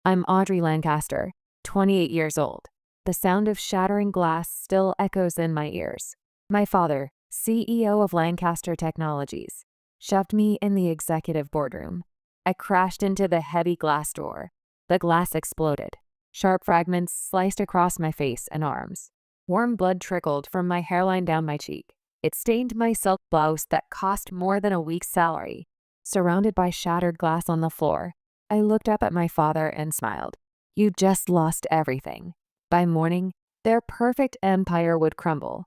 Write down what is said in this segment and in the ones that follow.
I'm Audrey Lancaster, 28 years old. The sound of shattering glass still echoes in my ears. My father, CEO of Lancaster Technologies, shoved me in the executive boardroom. I crashed into the heavy glass door. The glass exploded. Sharp fragments sliced across my face and arms. Warm blood trickled from my hairline down my cheek. It stained my silk blouse that cost more than a week's salary. Surrounded by shattered glass on the floor, I looked up at my father and smiled. You just lost everything. By morning, their perfect empire would crumble.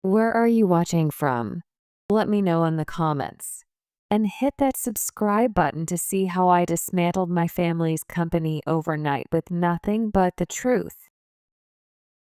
Where are you watching from? Let me know in the comments. And hit that subscribe button to see how I dismantled my family's company overnight with nothing but the truth.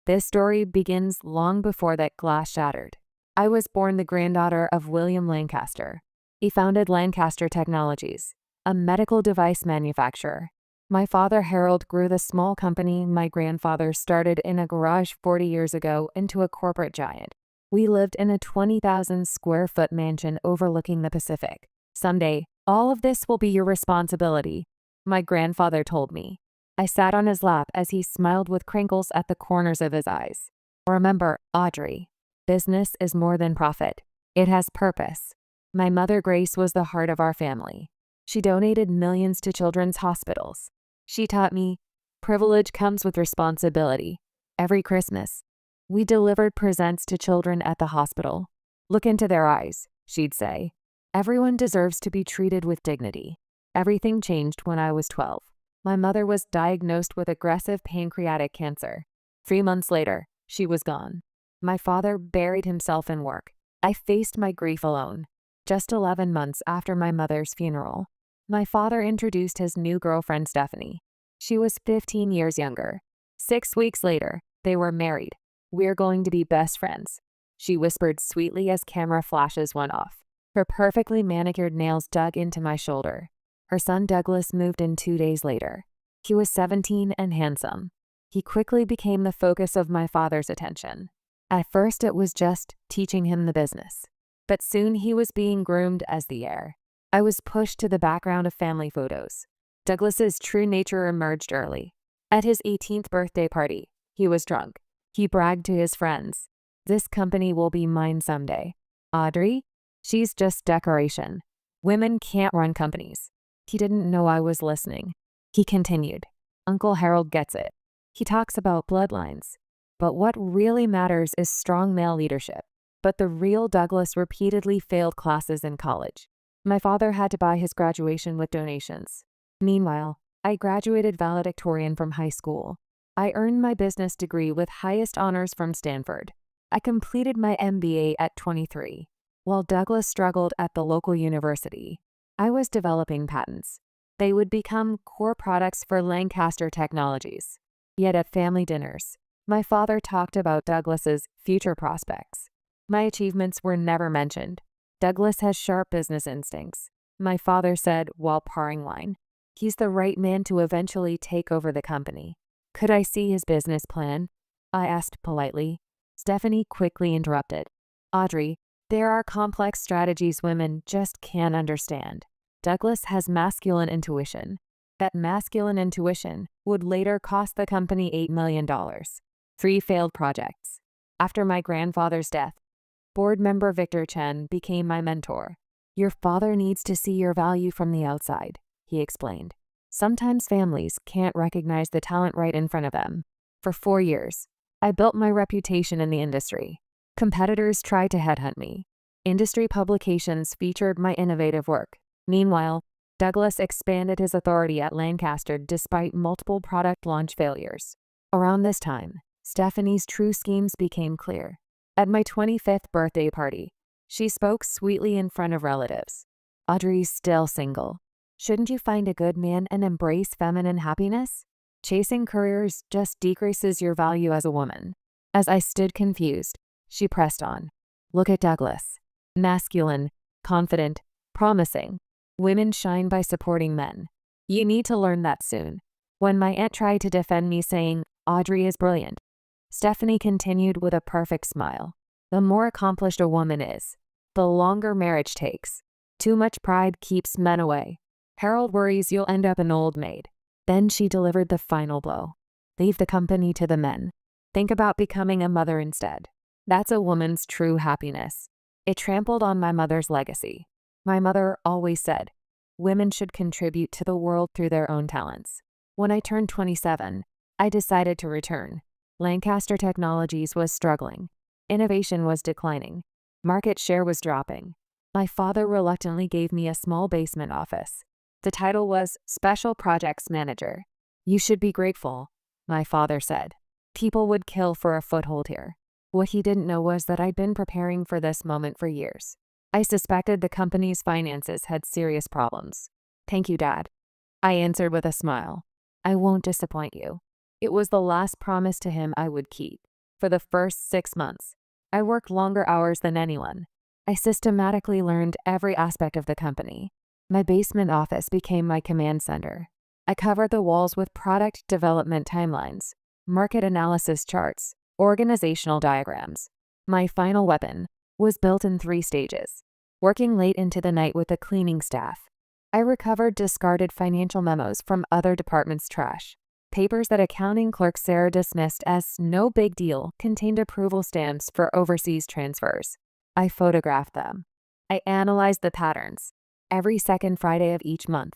This story begins long before that glass shattered. I was born the granddaughter of William Lancaster. He founded Lancaster Technologies, a medical device manufacturer. My father, Harold, grew the small company my grandfather started in a garage 40 years ago into a corporate giant. We lived in a 20,000 square foot mansion overlooking the Pacific. Someday, all of this will be your responsibility, my grandfather told me. I sat on his lap as he smiled with crinkles at the corners of his eyes. Remember, Audrey, business is more than profit. It has purpose. My mother, Grace, was the heart of our family. She donated millions to children's hospitals. She taught me, privilege comes with responsibility. Every Christmas, we delivered presents to children at the hospital. Look into their eyes, she'd say. Everyone deserves to be treated with dignity. Everything changed when I was 12. My mother was diagnosed with aggressive pancreatic cancer. 3 months later, she was gone. My father buried himself in work. I faced my grief alone. Just 11 months after my mother's funeral, my father introduced his new girlfriend, Stephanie. She was 15 years younger. 6 weeks later, they were married. We're going to be best friends, she whispered sweetly as camera flashes went off. Her perfectly manicured nails dug into my shoulder. Her son Douglas moved in 2 days later. He was 17 and handsome. He quickly became the focus of my father's attention. At first, it was just teaching him the business. But soon he was being groomed as the heir. I was pushed to the background of family photos. Douglas's true nature emerged early. At his 18th birthday party, he was drunk. He bragged to his friends, "This company will be mine someday. Audrey, she's just decoration. Women can't run companies." He didn't know I was listening. He continued, "Uncle Harold gets it. He talks about bloodlines. But what really matters is strong male leadership." But the real Douglas repeatedly failed classes in college. My father had to buy his graduation with donations. Meanwhile, I graduated valedictorian from high school. I earned my business degree with highest honors from Stanford. I completed my MBA at 23. While Douglas struggled at the local university, I was developing patents. They would become core products for Lancaster Technologies. Yet at family dinners, my father talked about Douglas's future prospects. My achievements were never mentioned. Douglas has sharp business instincts, my father said while pouring wine. He's the right man to eventually take over the company. Could I see his business plan? I asked politely. Stephanie quickly interrupted. Audrey, there are complex strategies women just can't understand. Douglas has masculine intuition. That masculine intuition would later cost the company $8 million. 3 failed projects. After my grandfather's death, board member Victor Chen became my mentor. Your father needs to see your value from the outside, he explained. Sometimes families can't recognize the talent right in front of them. For 4 years, I built my reputation in the industry. Competitors tried to headhunt me. Industry publications featured my innovative work. Meanwhile, Douglas expanded his authority at Lancaster despite multiple product launch failures. Around this time, Stephanie's true schemes became clear. At my 25th birthday party, she spoke sweetly in front of relatives. Audrey's still single. Shouldn't you find a good man and embrace feminine happiness? Chasing careers just decreases your value as a woman. As I stood confused, she pressed on. Look at Douglas. Masculine, confident, promising. Women shine by supporting men. You need to learn that soon. When my aunt tried to defend me saying, Audrey is brilliant, Stephanie continued with a perfect smile. The more accomplished a woman is, the longer marriage takes. Too much pride keeps men away. Harold worries you'll end up an old maid. Then she delivered the final blow. Leave the company to the men. Think about becoming a mother instead. That's a woman's true happiness. It trampled on my mother's legacy. My mother always said, women should contribute to the world through their own talents. When I turned 27, I decided to return. Lancaster Technologies was struggling. Innovation was declining. Market share was dropping. My father reluctantly gave me a small basement office. The title was Special Projects Manager. You should be grateful, my father said. People would kill for a foothold here. What he didn't know was that I'd been preparing for this moment for years. I suspected the company's finances had serious problems. Thank you, Dad, I answered with a smile. I won't disappoint you. It was the last promise to him I would keep. For the first 6 months, I worked longer hours than anyone. I systematically learned every aspect of the company. My basement office became my command center. I covered the walls with product development timelines, market analysis charts, organizational diagrams. My final weapon was built in 3 stages. Working late into the night with the cleaning staff, I recovered discarded financial memos from other departments' trash. Papers that accounting clerk Sarah dismissed as no big deal contained approval stamps for overseas transfers. I photographed them. I analyzed the patterns. Every second Friday of each month,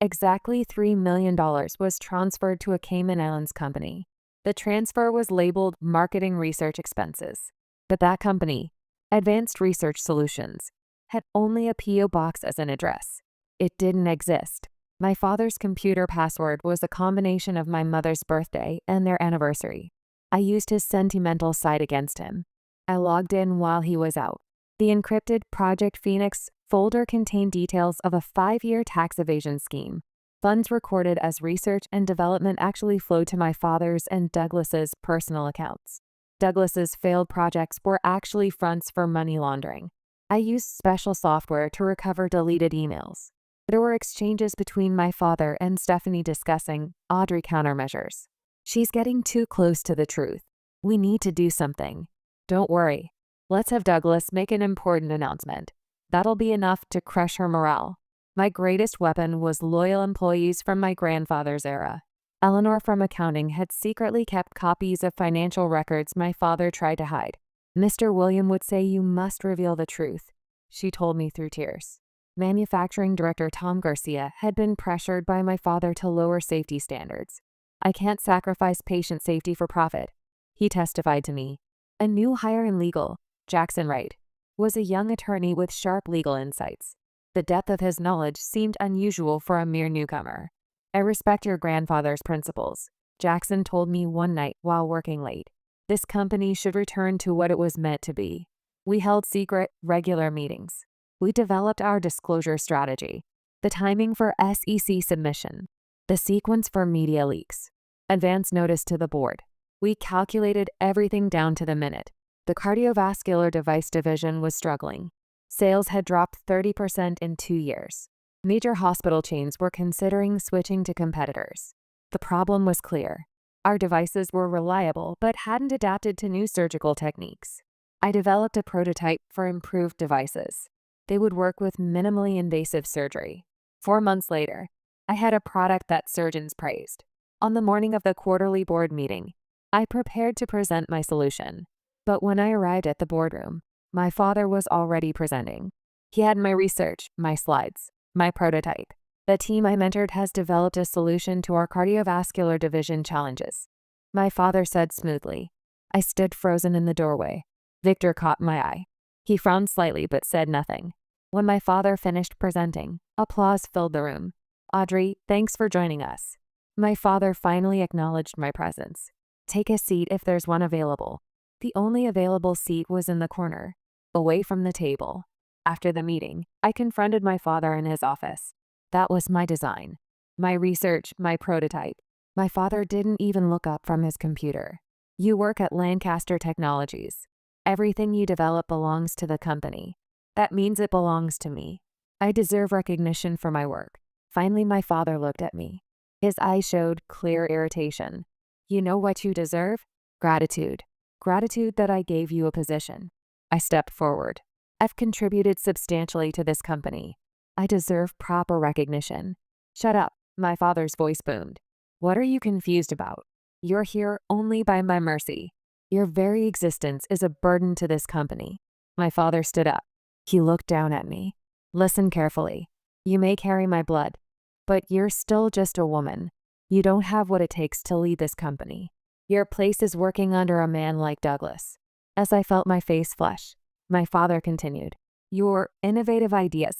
exactly $3 million was transferred to a Cayman Islands company. The transfer was labeled Marketing Research Expenses. But that company, Advanced Research Solutions, had only a P.O. box as an address. It didn't exist. My father's computer password was a combination of my mother's birthday and their anniversary. I used his sentimental side against him. I logged in while he was out. The encrypted Project Phoenix folder contained details of a 5-year tax evasion scheme. Funds recorded as research and development actually flowed to my father's and Douglas's personal accounts. Douglas's failed projects were actually fronts for money laundering. I used special software to recover deleted emails. There were exchanges between my father and Stephanie discussing Audrey countermeasures. She's getting too close to the truth. We need to do something. Don't worry. Let's have Douglas make an important announcement. That'll be enough to crush her morale. My greatest weapon was loyal employees from my grandfather's era. Eleanor from accounting had secretly kept copies of financial records my father tried to hide. Mr. William would say, "You must reveal the truth," she told me through tears. Manufacturing director Tom Garcia had been pressured by my father to lower safety standards. "I can't sacrifice patient safety for profit," he testified to me. A new hire in legal, Jackson Wright, was a young attorney with sharp legal insights. The depth of his knowledge seemed unusual for a mere newcomer. "I respect your grandfather's principles," Jackson told me one night while working late. "This company should return to what it was meant to be." We held secret, regular meetings. We developed our disclosure strategy, the timing for SEC submission, the sequence for media leaks, advance notice to the board. We calculated everything down to the minute. The cardiovascular device division was struggling. Sales had dropped 30% in 2 years. Major hospital chains were considering switching to competitors. The problem was clear. Our devices were reliable but hadn't adapted to new surgical techniques. I developed a prototype for improved devices. They would work with minimally invasive surgery. 4 months later, I had a product that surgeons praised. On the morning of the quarterly board meeting, I prepared to present my solution. But when I arrived at the boardroom, my father was already presenting. He had my research, my slides, my prototype. The team I mentored has developed a solution to our cardiovascular division challenges, my father said smoothly. I stood frozen in the doorway. Victor caught my eye. He frowned slightly but said nothing. When my father finished presenting, applause filled the room. "Audrey, thanks for joining us." My father finally acknowledged my presence. "Take a seat if there's one available." The only available seat was in the corner, away from the table. After the meeting, I confronted my father in his office. That was my design, my research, my prototype. My father didn't even look up from his computer. "You work at Lancaster Technologies. Everything you develop belongs to the company. That means it belongs to me. I deserve recognition for my work." Finally, my father looked at me. His eyes showed clear irritation. "You know what you deserve? Gratitude. Gratitude that I gave you a position." I stepped forward. "I've contributed substantially to this company. I deserve proper recognition. Shut up, my father's voice boomed. What are you confused about? You're here only by my mercy. Your very existence is a burden to this company. My father stood up. He looked down at me. Listen carefully. You may carry my blood, but you're still just a woman. You don't have what it takes to lead this company. Your place is working under a man like Douglas. As I felt my face flush, my father continued. Your innovative ideas,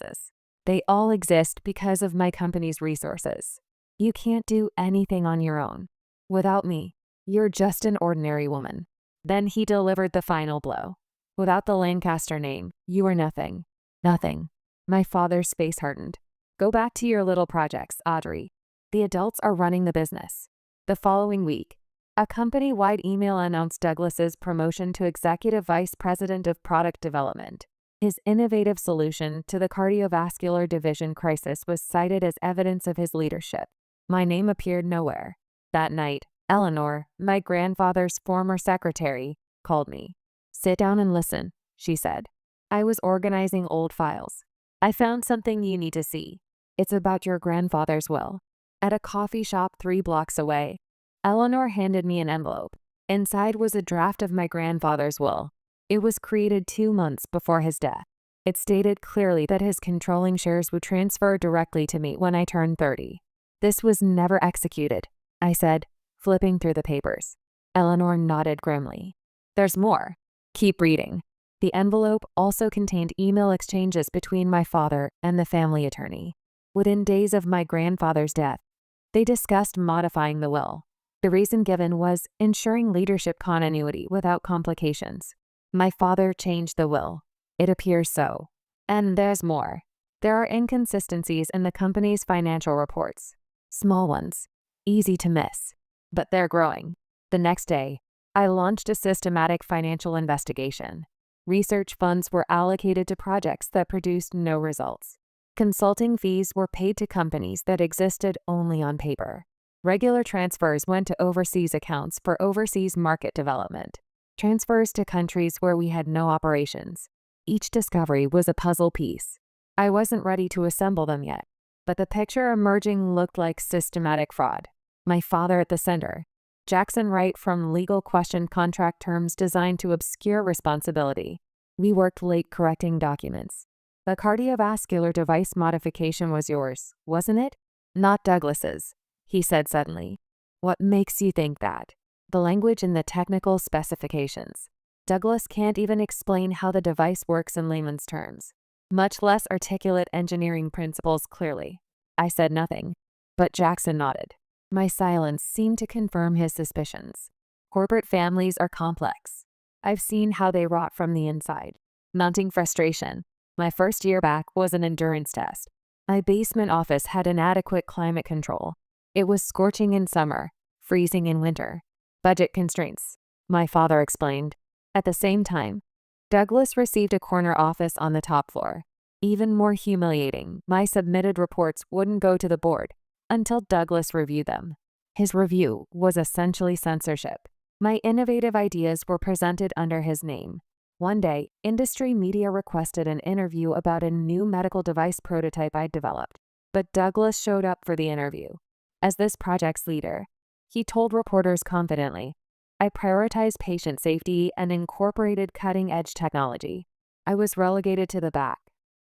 they all exist because of my company's resources. You can't do anything on your own. Without me, you're just an ordinary woman. Then he delivered the final blow. Without the Lancaster name, you are nothing. Nothing. My father's face hardened. Go back to your little projects, Audrey. The adults are running the business. The following week, a company-wide email announced Douglas's promotion to Executive Vice President of Product Development. His innovative solution to the cardiovascular division crisis was cited as evidence of his leadership. My name appeared nowhere. That night, Eleanor, my grandfather's former secretary, called me. Sit down and listen, she said. I was organizing old files. I found something you need to see. It's about your grandfather's will. At a coffee shop 3 blocks away, Eleanor handed me an envelope. Inside was a draft of my grandfather's will. It was created 2 months before his death. It stated clearly that his controlling shares would transfer directly to me when I turned 30. This was never executed, I said, flipping through the papers. Eleanor nodded grimly. There's more. Keep reading. The envelope also contained email exchanges between my father and the family attorney. Within days of my grandfather's death, they discussed modifying the will. The reason given was ensuring leadership continuity without complications. My father changed the will. It appears so. And there's more. There are inconsistencies in the company's financial reports. Small ones. Easy to miss. But they're growing. The next day, I launched a systematic financial investigation. Research funds were allocated to projects that produced no results. Consulting fees were paid to companies that existed only on paper. Regular transfers went to overseas accounts for overseas market development. Transfers to countries where we had no operations. Each discovery was a puzzle piece. I wasn't ready to assemble them yet, but the picture emerging looked like systematic fraud. My father at the center. Jackson Wright from legal questioned contract terms designed to obscure responsibility. We worked late correcting documents. The cardiovascular device modification was yours, wasn't it? Not Douglas's, he said suddenly. What makes you think that? The language in the technical specifications. Douglas can't even explain how the device works in layman's terms, much less articulate engineering principles clearly. I said nothing, but Jackson nodded. My silence seemed to confirm his suspicions. Corporate families are complex. I've seen how they rot from the inside. Mounting frustration. My first year back was an endurance test. My basement office had inadequate climate control. It was scorching in summer, freezing in winter. Budget constraints, my father explained. At the same time, Douglas received a corner office on the top floor. Even more humiliating, my submitted reports wouldn't go to the board until Douglas reviewed them. His review was essentially censorship. My innovative ideas were presented under his name. One day, industry media requested an interview about a new medical device prototype I'd developed, but Douglas showed up for the interview. As this project's leader, he told reporters confidently, I prioritized patient safety and incorporated cutting-edge technology. I was relegated to the back,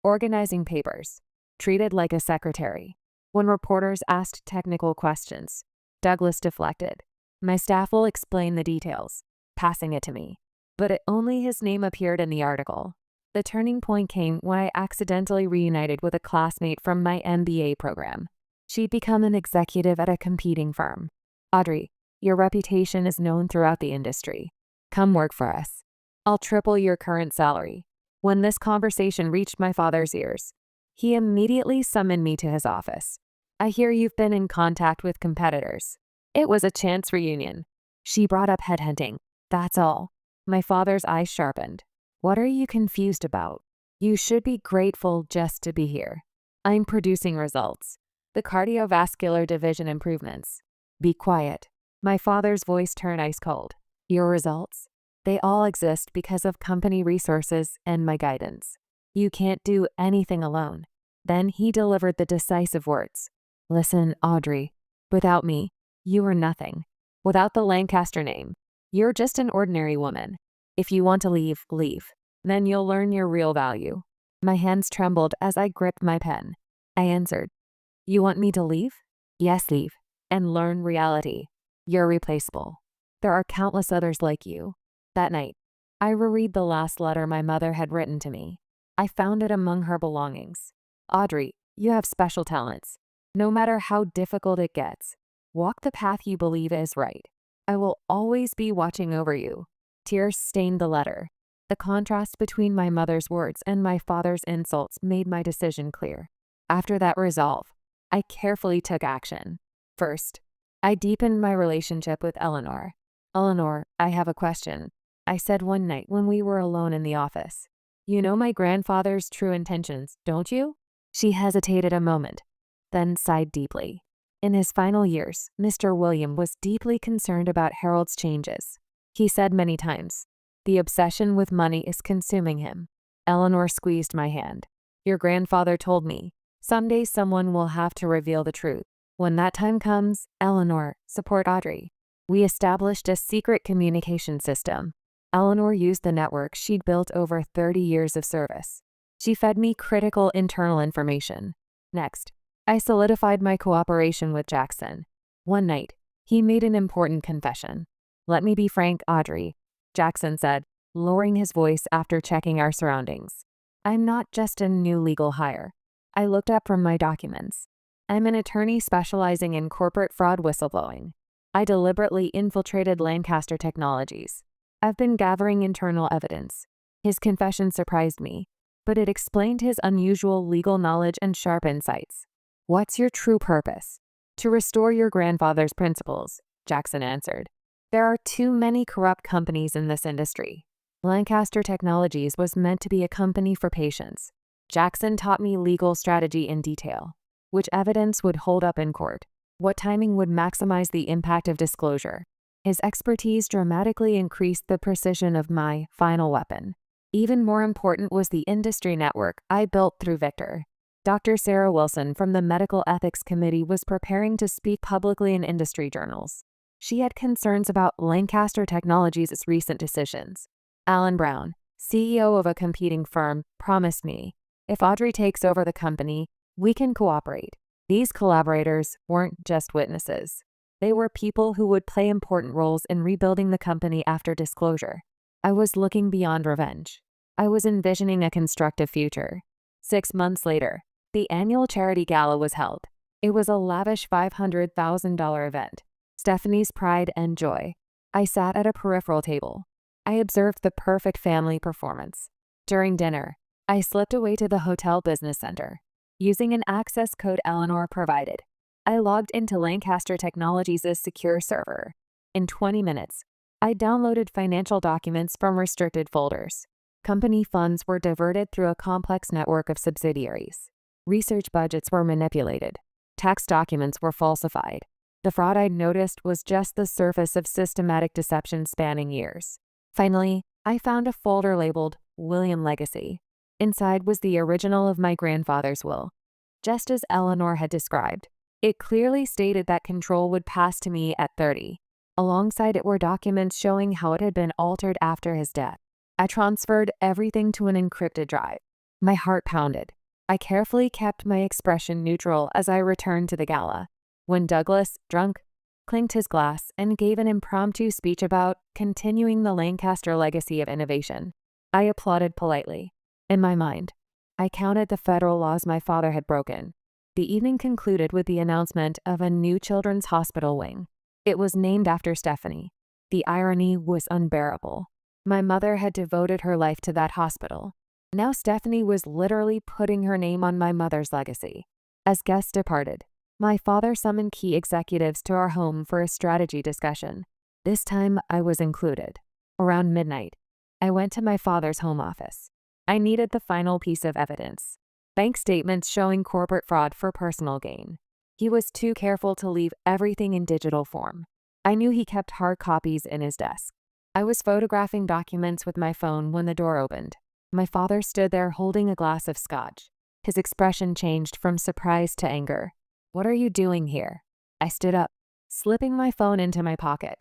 organizing papers, treated like a secretary. When reporters asked technical questions, Douglas deflected. My staff will explain the details, passing it to me. But only his name appeared in the article. The turning point came when I accidentally reunited with a classmate from my MBA program. She'd become an executive at a competing firm. Audrey, your reputation is known throughout the industry. Come work for us. I'll triple your current salary. When this conversation reached my father's ears, he immediately summoned me to his office. I hear you've been in contact with competitors. It was a chance reunion. She brought up headhunting. That's all. My father's eyes sharpened. What are you confused about? You should be grateful just to be here. I'm producing results. The cardiovascular division improvements. Be quiet. My father's voice turned ice cold. Your results? They all exist because of company resources and my guidance. You can't do anything alone. Then he delivered the decisive words. Listen, Audrey. Without me, you are nothing. Without the Lancaster name, you're just an ordinary woman. If you want to leave, leave. Then you'll learn your real value. My hands trembled as I gripped my pen. I answered, You want me to leave? Yes, leave. And learn reality. You're replaceable. There are countless others like you. That night, I reread the last letter my mother had written to me. I found it among her belongings. Audrey, you have special talents. No matter how difficult it gets, walk the path you believe is right. I will always be watching over you. Tears stained the letter. The contrast between my mother's words and my father's insults made my decision clear. After that resolve, I carefully took action. First, I deepened my relationship with Eleanor. Eleanor, I have a question, I said one night when we were alone in the office. You know my grandfather's true intentions, don't you? She hesitated a moment, then sighed deeply. In his final years, Mr. William was deeply concerned about Harold's changes. He said many times, The obsession with money is consuming him. Eleanor squeezed my hand. Your grandfather told me, someday someone will have to reveal the truth. When that time comes, Eleanor, support Audrey. We established a secret communication system. Eleanor used the network she'd built over 30 years of service. She fed me critical internal information. Next, I solidified my cooperation with Jackson. One night, he made an important confession. Let me be frank, Audrey, Jackson said, lowering his voice after checking our surroundings. I'm not just a new legal hire. I looked up from my documents. I'm an attorney specializing in corporate fraud whistleblowing. I deliberately infiltrated Lancaster Technologies. I've been gathering internal evidence. His confession surprised me, but it explained his unusual legal knowledge and sharp insights. What's your true purpose? To restore your grandfather's principles, Jackson answered. There are too many corrupt companies in this industry. Lancaster Technologies was meant to be a company for patience. Jackson taught me legal strategy in detail. Which evidence would hold up in court? What timing would maximize the impact of disclosure? His expertise dramatically increased the precision of my final weapon. Even more important was the industry network I built through Victor. Dr. Sarah Wilson from the Medical Ethics Committee was preparing to speak publicly in industry journals. She had concerns about Lancaster Technologies' recent decisions. Alan Brown, CEO of a competing firm, promised me, if Audrey takes over the company, we can cooperate. These collaborators weren't just witnesses. They were people who would play important roles in rebuilding the company after disclosure. I was looking beyond revenge. I was envisioning a constructive future. 6 months later, the annual charity gala was held. It was a lavish $500,000 event. Stephanie's pride and joy. I sat at a peripheral table. I observed the perfect family performance. During dinner, I slipped away to the hotel business center. Using an access code Eleanor provided, I logged into Lancaster Technologies' secure server. In 20 minutes, I downloaded financial documents from restricted folders. Company funds were diverted through a complex network of subsidiaries. Research budgets were manipulated. Tax documents were falsified. The fraud I'd noticed was just the surface of systematic deception spanning years. Finally, I found a folder labeled William Legacy. Inside was the original of my grandfather's will. Just as Eleanor had described, it clearly stated that control would pass to me at 30. Alongside it were documents showing how it had been altered after his death. I transferred everything to an encrypted drive. My heart pounded. I carefully kept my expression neutral as I returned to the gala. When Douglas, drunk, clinked his glass and gave an impromptu speech about continuing the Lancaster legacy of innovation, I applauded politely. In my mind, I counted the federal laws my father had broken. The evening concluded with the announcement of a new children's hospital wing. It was named after Stephanie. The irony was unbearable. My mother had devoted her life to that hospital. Now Stephanie was literally putting her name on my mother's legacy. As guests departed, my father summoned key executives to our home for a strategy discussion. This time I was included. Around midnight, I went to my father's home office. I needed the final piece of evidence. Bank statements showing corporate fraud for personal gain. He was too careful to leave everything in digital form. I knew he kept hard copies in his desk. I was photographing documents with my phone when the door opened. My father stood there holding a glass of scotch. His expression changed from surprise to anger. What are you doing here? I stood up, slipping my phone into my pocket.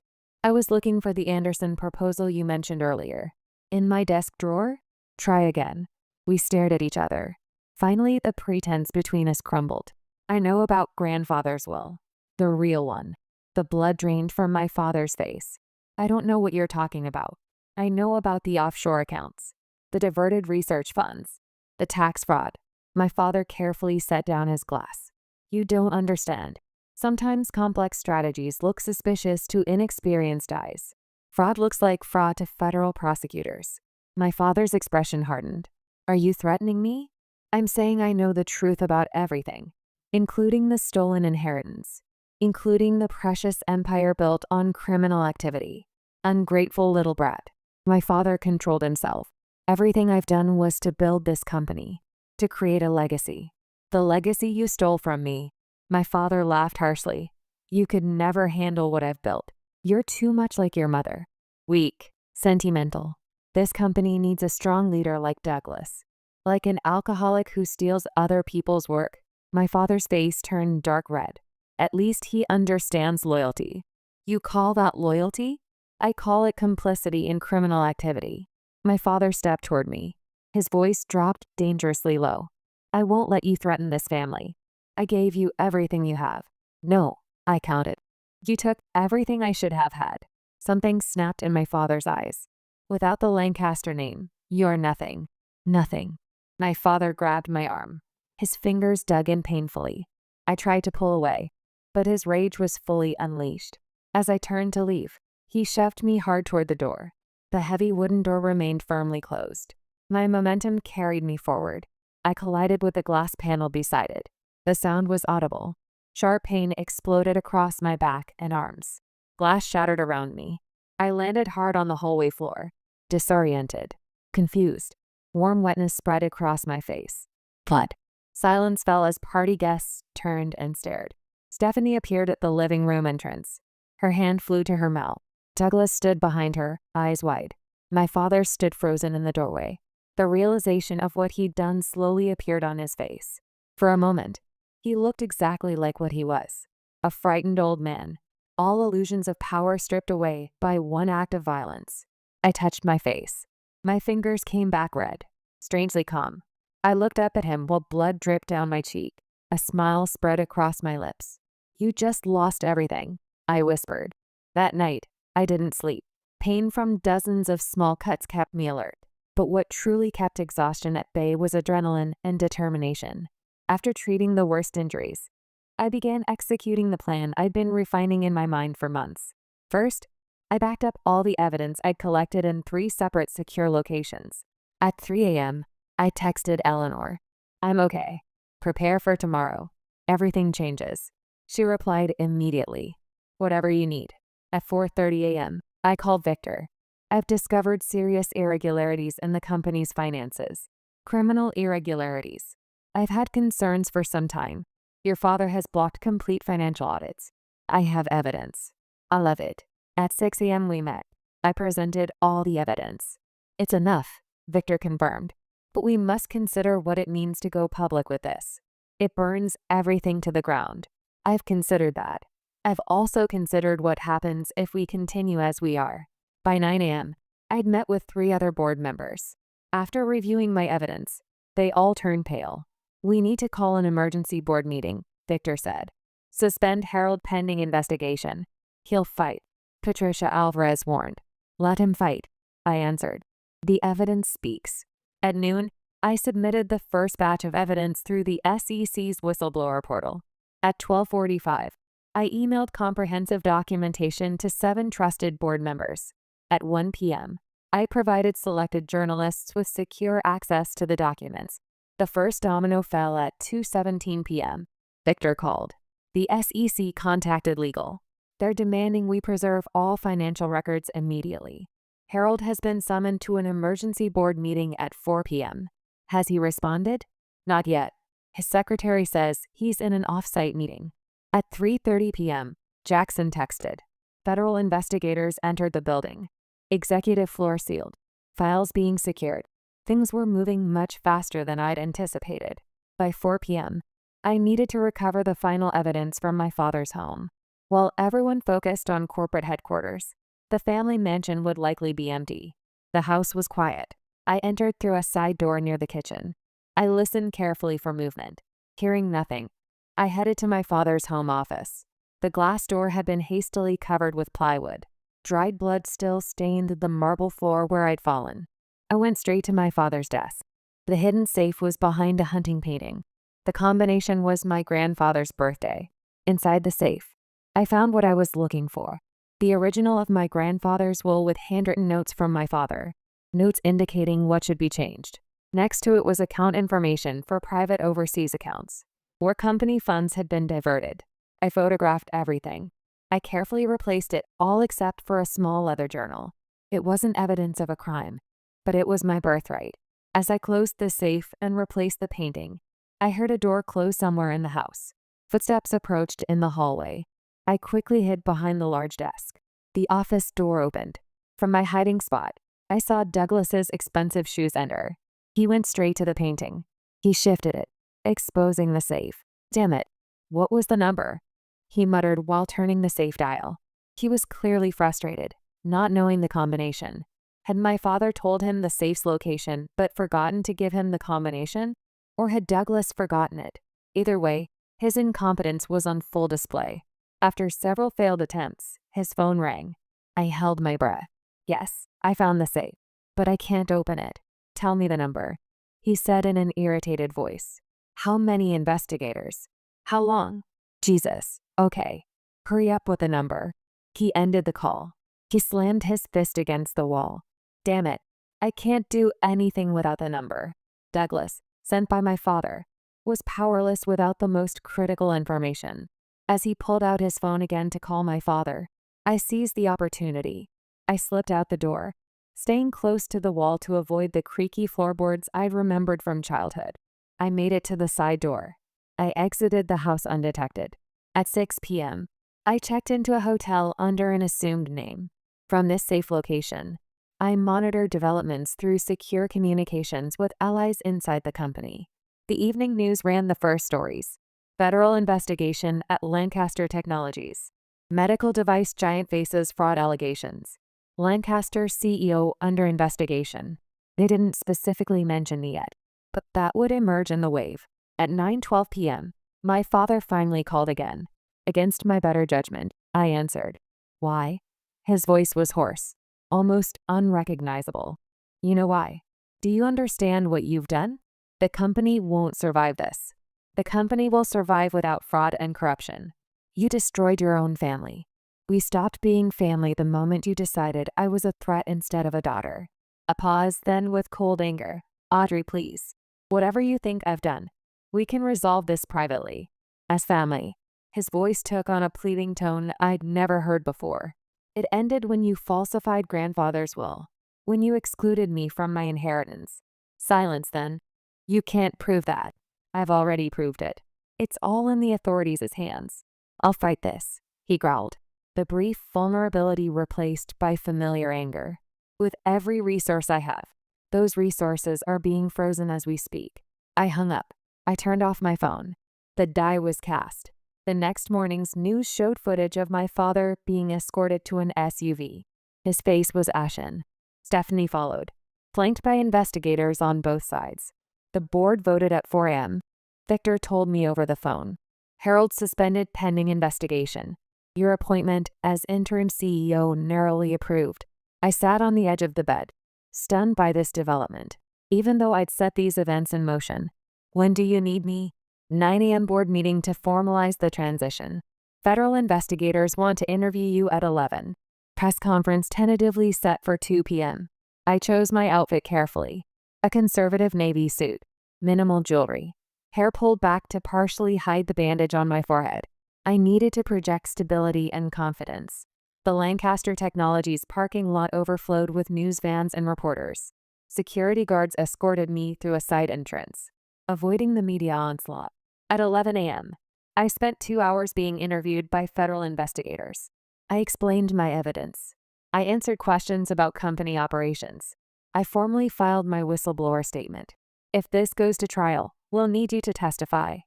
I was looking for the Anderson proposal you mentioned earlier. In my desk drawer? Try again. We stared at each other. Finally, the pretense between us crumbled. I know about grandfather's will. The real one. The blood drained from my father's face. I don't know what you're talking about. I know about the offshore accounts, the diverted research funds, the tax fraud. My father carefully set down his glass. You don't understand. Sometimes complex strategies look suspicious to inexperienced eyes. Fraud looks like fraud to federal prosecutors. My father's expression hardened. Are you threatening me? I'm saying I know the truth about everything, including the stolen inheritance, including the precious empire built on criminal activity. Ungrateful little brat. My father controlled himself. Everything I've done was to build this company, to create a legacy. The legacy you stole from me. My father laughed harshly. You could never handle what I've built. You're too much like your mother. Weak, sentimental. This company needs a strong leader like Douglas. Like an alcoholic who steals other people's work. My father's face turned dark red. At least he understands loyalty. You call that loyalty? I call it complicity in criminal activity. My father stepped toward me. His voice dropped dangerously low. I won't let you threaten this family. I gave you everything you have. No, I counted. You took everything I should have had. Something snapped in my father's eyes. Without the Lancaster name, you're nothing. Nothing. My father grabbed my arm. His fingers dug in painfully. I tried to pull away, but his rage was fully unleashed. As I turned to leave, he shoved me hard toward the door. The heavy wooden door remained firmly closed. My momentum carried me forward. I collided with the glass panel beside it. The sound was audible. Sharp pain exploded across my back and arms. Glass shattered around me. I landed hard on the hallway floor, disoriented, confused. Warm wetness spread across my face. Blood. Silence fell as party guests turned and stared. Stephanie appeared at the living room entrance. Her hand flew to her mouth. Douglas stood behind her, eyes wide. My father stood frozen in the doorway. The realization of what he'd done slowly appeared on his face. For a moment, he looked exactly like what he was. A frightened old man. All illusions of power stripped away by one act of violence. I touched my face. My fingers came back red, strangely calm. I looked up at him while blood dripped down my cheek. A smile spread across my lips. You just lost everything, I whispered. That night, I didn't sleep. Pain from dozens of small cuts kept me alert. But what truly kept exhaustion at bay was adrenaline and determination. After treating the worst injuries, I began executing the plan I'd been refining in my mind for months. First, I backed up all the evidence I'd collected in 3 separate secure locations. At 3 a.m., I texted Eleanor. I'm okay. Prepare for tomorrow. Everything changes. She replied immediately. Whatever you need. At 4:30 a.m., I called Victor. I've discovered serious irregularities in the company's finances. Criminal irregularities. I've had concerns for some time. Your father has blocked complete financial audits. I have evidence. I love it. At 6 a.m. we met. I presented all the evidence. It's enough, Victor confirmed. But we must consider what it means to go public with this. It burns everything to the ground. I've considered that. I've also considered what happens if we continue as we are. By 9 a.m., I'd met with 3 other board members. After reviewing my evidence, they all turned pale. We need to call an emergency board meeting, Victor said. Suspend Harold pending investigation. He'll fight, Patricia Alvarez warned. Let him fight, I answered. The evidence speaks. At noon, I submitted the first batch of evidence through the SEC's whistleblower portal. At 12:45, I emailed comprehensive documentation to 7 trusted board members. At 1 p.m., I provided selected journalists with secure access to the documents. The first domino fell at 2:17 p.m. Victor called. The SEC contacted legal. They're demanding we preserve all financial records immediately. Harold has been summoned to an emergency board meeting at 4 p.m. Has he responded? Not yet. His secretary says he's in an off-site meeting. At 3:30 p.m., Jackson texted. Federal investigators entered the building. Executive floor sealed. Files being secured. Things were moving much faster than I'd anticipated. By 4 p.m., I needed to recover the final evidence from my father's home. While everyone focused on corporate headquarters, the family mansion would likely be empty. The house was quiet. I entered through a side door near the kitchen. I listened carefully for movement. Hearing nothing, I headed to my father's home office. The glass door had been hastily covered with plywood. Dried blood still stained the marble floor where I'd fallen. I went straight to my father's desk. The hidden safe was behind a hunting painting. The combination was my grandfather's birthday. Inside the safe, I found what I was looking for. The original of my grandfather's will with handwritten notes from my father. Notes indicating what should be changed. Next to it was account information for private overseas accounts, where company funds had been diverted. I photographed everything. I carefully replaced it all except for a small leather journal. It wasn't evidence of a crime, but it was my birthright. As I closed the safe and replaced the painting, I heard a door close somewhere in the house. Footsteps approached in the hallway. I quickly hid behind the large desk. The office door opened. From my hiding spot, I saw Douglas's expensive shoes enter. He went straight to the painting. He shifted it, exposing the safe. Damn it. What was the number? He muttered while turning the safe dial. He was clearly frustrated, not knowing the combination. Had my father told him the safe's location but forgotten to give him the combination? Or had Douglas forgotten it? Either way, his incompetence was on full display. After several failed attempts, his phone rang. I held my breath. Yes, I found the safe, but I can't open it. Tell me the number, he said in an irritated voice. How many investigators? How long? Jesus, okay. Hurry up with the number. He ended the call. He slammed his fist against the wall. Damn it, I can't do anything without the number. Douglas, sent by my father, was powerless without the most critical information. As he pulled out his phone again to call my father, I seized the opportunity. I slipped out the door, staying close to the wall to avoid the creaky floorboards I'd remembered from childhood. I made it to the side door. I exited the house undetected. At 6 p.m., I checked into a hotel under an assumed name. From this safe location, I monitored developments through secure communications with allies inside the company. The evening news ran the first stories. Federal investigation at Lancaster Technologies. Medical device giant faces fraud allegations. Lancaster CEO under investigation. They didn't specifically mention me yet, but that would emerge in the wave. At 9:12 p.m., my father finally called again. Against my better judgment, I answered. Why? His voice was hoarse, almost unrecognizable. You know why? Do you understand what you've done? The company won't survive this. The company will survive without fraud and corruption. You destroyed your own family. We stopped being family the moment you decided I was a threat instead of a daughter. A pause, then with cold anger. Audrey, please. Whatever you think I've done, we can resolve this privately. As family. His voice took on a pleading tone I'd never heard before. It ended when you falsified grandfather's will. When you excluded me from my inheritance. Silence, then. You can't prove that. I've already proved it. It's all in the authorities' hands. I'll fight this, he growled. The brief vulnerability replaced by familiar anger. With every resource I have, those resources are being frozen as we speak. I hung up. I turned off my phone. The die was cast. The next morning's news showed footage of my father being escorted to an SUV. His face was ashen. Stephanie followed, flanked by investigators on both sides. The board voted at 4 a.m. Victor told me over the phone. Harold suspended pending investigation. Your appointment as interim CEO narrowly approved. I sat on the edge of the bed, stunned by this development, even though I'd set these events in motion. When do you need me? 9 a.m. board meeting to formalize the transition. Federal investigators want to interview you at 11. Press conference tentatively set for 2 p.m. I chose my outfit carefully. A conservative navy suit, minimal jewelry, hair pulled back to partially hide the bandage on my forehead. I needed to project stability and confidence. The Lancaster Technologies parking lot overflowed with news vans and reporters. Security guards escorted me through a side entrance, avoiding the media onslaught. At 11 a.m., I spent 2 hours being interviewed by federal investigators. I explained my evidence. I answered questions about company operations. I formally filed my whistleblower statement. If this goes to trial, we'll need you to testify.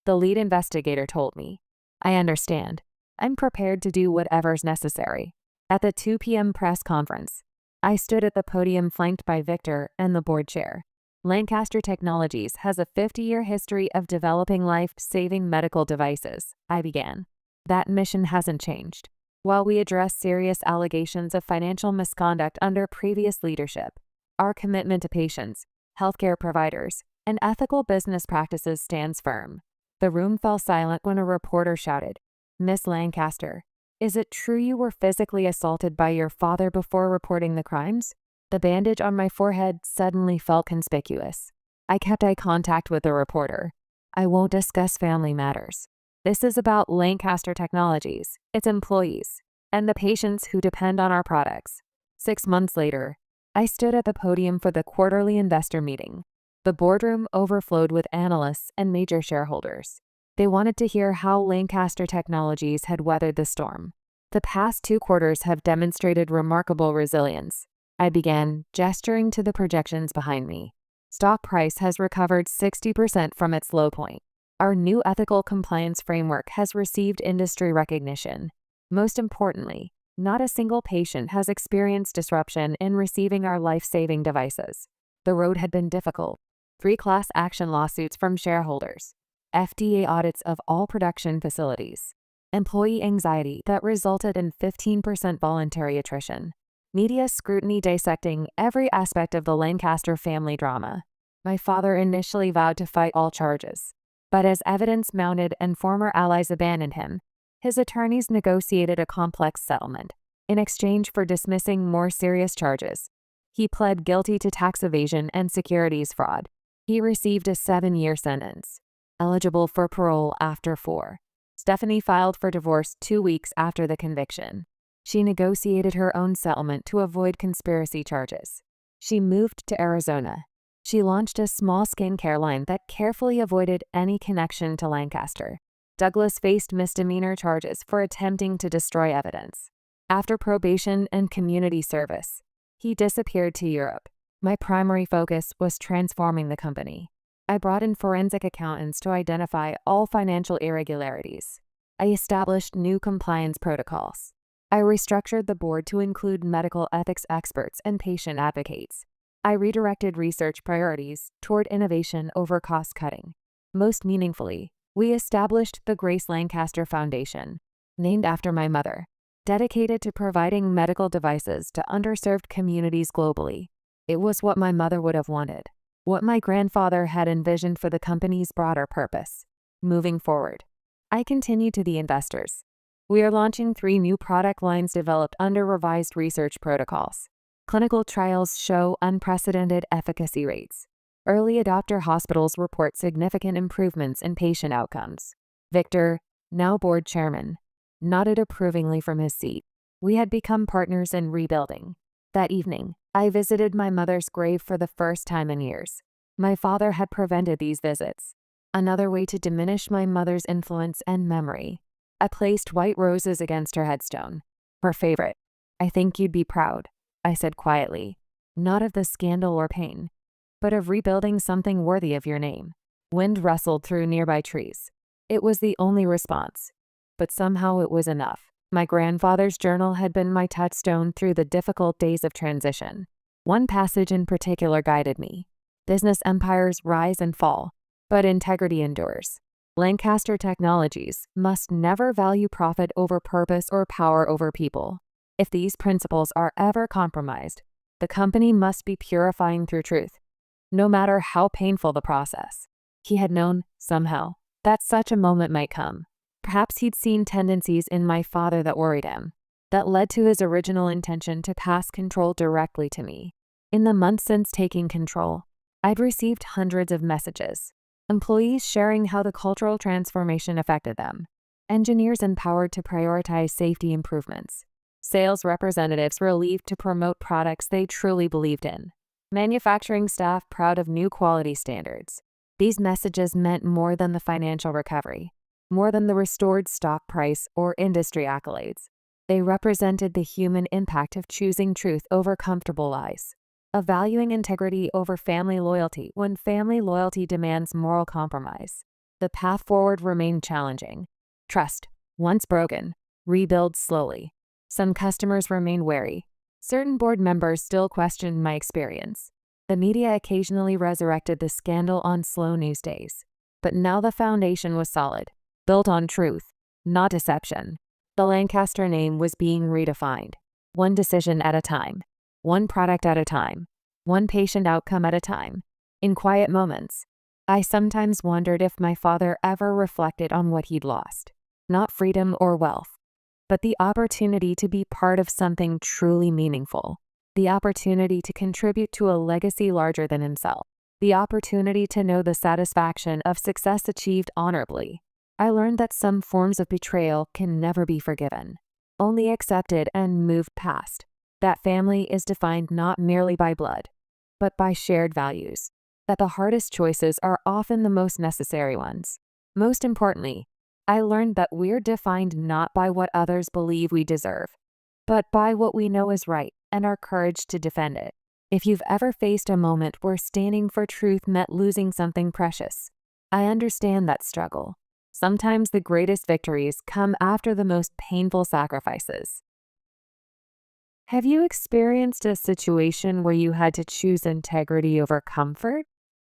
the lead investigator told me. I understand. I'm prepared to do whatever's necessary. At the 2 p.m. press conference, I stood at the podium flanked by Victor and the board chair. Lancaster Technologies has a 50-year history of developing life-saving medical devices, I began. That mission hasn't changed. While we address serious allegations of financial misconduct under previous leadership, our commitment to patients, healthcare providers, and ethical business practices stands firm. The room fell silent when a reporter shouted, "Miss Lancaster, is it true you were physically assaulted by your father before reporting the crimes?" The bandage on my forehead suddenly felt conspicuous. I kept eye contact with the reporter. "I won't discuss family matters. This is about Lancaster Technologies, its employees, and the patients who depend on our products." 6 months later, I stood at the podium for the quarterly investor meeting. The boardroom overflowed with analysts and major shareholders. They wanted to hear how Lancaster Technologies had weathered the storm. "The past 2 quarters have demonstrated remarkable resilience," I began, gesturing to the projections behind me. "Stock price has recovered 60% from its low point. Our new ethical compliance framework has received industry recognition. Most importantly, not a single patient has experienced disruption in receiving our life-saving devices." The road had been difficult. 3 class action lawsuits from shareholders, FDA audits of all production facilities, employee anxiety that resulted in 15% voluntary attrition, media scrutiny dissecting every aspect of the Lancaster family drama. My father initially vowed to fight all charges, but as evidence mounted and former allies abandoned him, his attorneys negotiated a complex settlement. In exchange for dismissing more serious charges, he pled guilty to tax evasion and securities fraud. He received a 7-year sentence, eligible for parole after 4. Stephanie filed for divorce 2 weeks after the conviction. She negotiated her own settlement to avoid conspiracy charges. She moved to Arizona. She launched a small skincare line that carefully avoided any connection to Lancaster. Douglas faced misdemeanor charges for attempting to destroy evidence. After probation and community service, he disappeared to Europe. My primary focus was transforming the company. I brought in forensic accountants to identify all financial irregularities. I established new compliance protocols. I restructured the board to include medical ethics experts and patient advocates. I redirected research priorities toward innovation over cost-cutting. Most meaningfully, we established the Grace Lancaster Foundation, named after my mother, dedicated to providing medical devices to underserved communities globally. It was what my mother would have wanted, what my grandfather had envisioned for the company's broader purpose. Moving forward, I continued to the investors. We are launching 3 new product lines developed under revised research protocols. Clinical trials show unprecedented efficacy rates. Early adopter hospitals report significant improvements in patient outcomes. Victor, now board chairman, nodded approvingly from his seat. We had become partners in rebuilding. That evening, I visited my mother's grave for the first time in years. My father had prevented these visits. Another way to diminish my mother's influence and memory. I placed white roses against her headstone. Her favorite. "I think you'd be proud," I said quietly. "Not of the scandal or pain, but of rebuilding something worthy of your name." Wind rustled through nearby trees. It was the only response, but somehow it was enough. My grandfather's journal had been my touchstone through the difficult days of transition. One passage in particular guided me. "Business empires rise and fall, but integrity endures. Lancaster Technologies must never value profit over purpose or power over people. If these principles are ever compromised, the company must be purifying through truth, no matter how painful the process." He had known, somehow, that such a moment might come. Perhaps he'd seen tendencies in my father that worried him, that led to his original intention to pass control directly to me. In the months since taking control, I'd received hundreds of messages. Employees sharing how the cultural transformation affected them. Engineers empowered to prioritize safety improvements. Sales representatives relieved to promote products they truly believed in. Manufacturing staff proud of new quality standards. These messages meant more than the financial recovery, more than the restored stock price or industry accolades. They represented the human impact of choosing truth over comfortable lies, of valuing integrity over family loyalty when family loyalty demands moral compromise. The path forward remained challenging. Trust, once broken, rebuilds slowly. Some customers remained wary. Certain board members still questioned my experience. The media occasionally resurrected the scandal on slow news days. But now the foundation was solid, built on truth, not deception. The Lancaster name was being redefined, one decision at a time, one product at a time, one patient outcome at a time. In quiet moments, I sometimes wondered if my father ever reflected on what he'd lost. Not freedom or wealth, but the opportunity to be part of something truly meaningful. The opportunity to contribute to a legacy larger than himself. The opportunity to know the satisfaction of success achieved honorably. I learned that some forms of betrayal can never be forgiven, only accepted and moved past. That family is defined not merely by blood, but by shared values. That the hardest choices are often the most necessary ones. Most importantly, I learned that we're defined not by what others believe we deserve, but by what we know is right and our courage to defend it. If you've ever faced a moment where standing for truth meant losing something precious, I understand that struggle. Sometimes the greatest victories come after the most painful sacrifices. Have you experienced a situation where you had to choose integrity over comfort?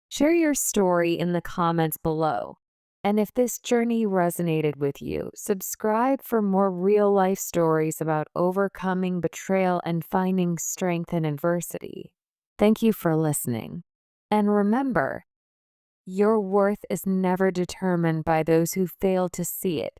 Share your story in the comments below. And if this journey resonated with you, subscribe for more real-life stories about overcoming betrayal and finding strength in adversity. Thank you for listening. And remember, your worth is never determined by those who fail to see it,